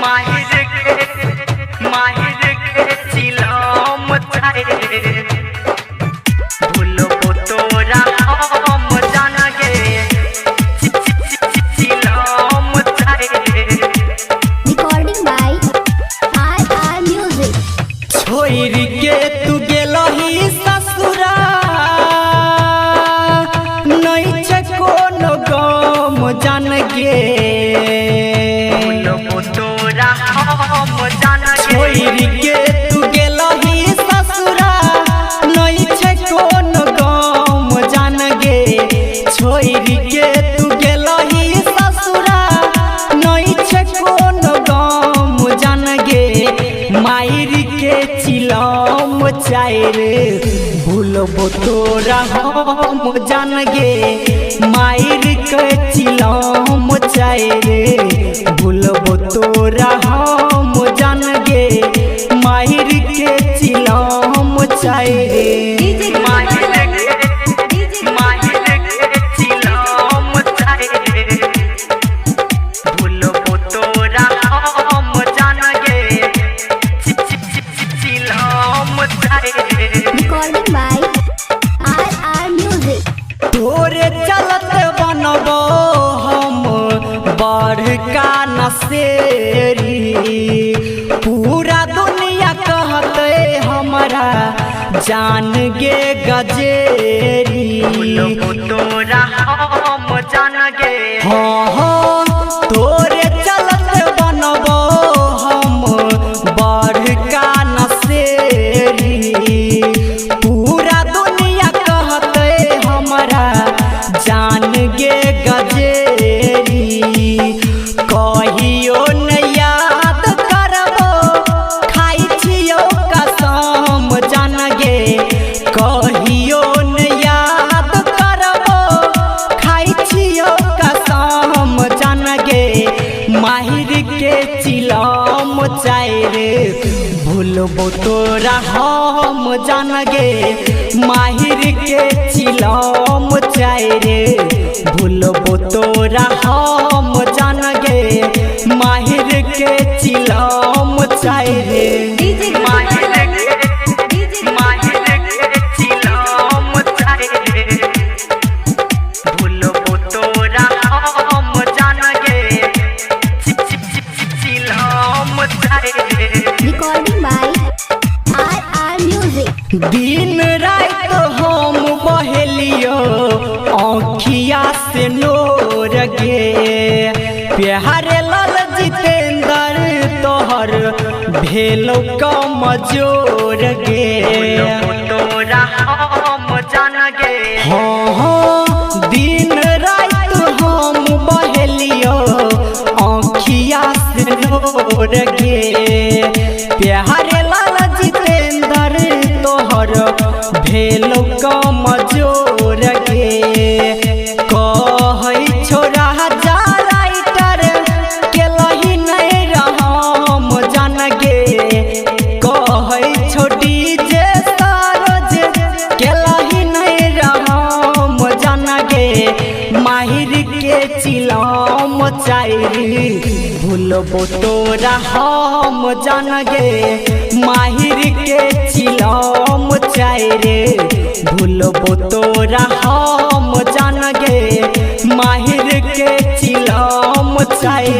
माहिर के चिलम चाहे भूलबो तोरा हम जान गे चिलम चाहे। Recording by RR music. छोड़ के तू गेलही ससुरा नहीं छे कोनो गम जान गे भूलबो तोरा हम जान गे। छोड़ के तू गेलही ससुरा नहीं छे कोनो गम जान गे छोड़ के तू गेलही ससुरा नहीं छे कोनो गम जान गे मायर के चिलम चाहे भूलबो तोरा हम जान गे मायर के चिलम चाहे भूलबो तोरा हम जान गे मायर के चिलम चाहे। Recording by RR music. तोरे चलत बनबो हम बड़का नसेरी पूरा दुनिया कहते हमरा जान गे गजेरी तोरा हम जान गे। हाँ तोरे चलत बनबो हम बड़का नसेरी पूरा दुनिया कहते हमरा जान गे गजेरी कहियो न याद करबो खाई छियो कसम जान गे कहियो न याद करबो खाई छियो कसम जान गे माहिर के चिलम चाहे भूलबो तोरा हम जान गे माहिर के चिलम चाहे भूलबो तोरा हम जान गे माहिर के चिलम चाहे। भूलबो तोरा हम जान गे चिलम चाहे। Recording by RR music. दिन रात हम बहेलियो आँखिया से नोर गे प्यारे लाल जितेंद्र तोहर भेलो कमजोर गे तोरा हम जान गे। हाँ दिन रात हम बहेलियो आँखिया से नोर गे प्यारे लाल जितेंद्र तोहर भेलो कमजोर गे कहै छोरा जा राइटर केलही नहीं रहम जान गे कहै छोटी जे सरोज केलही नहीं रहम जान गे माहिर के चिलम चाहे भूलबो तोरा हम जान गे माहिर के चिलम चाहे भूलबो तोरा हम जान गे माहिर के चिलम चाहे।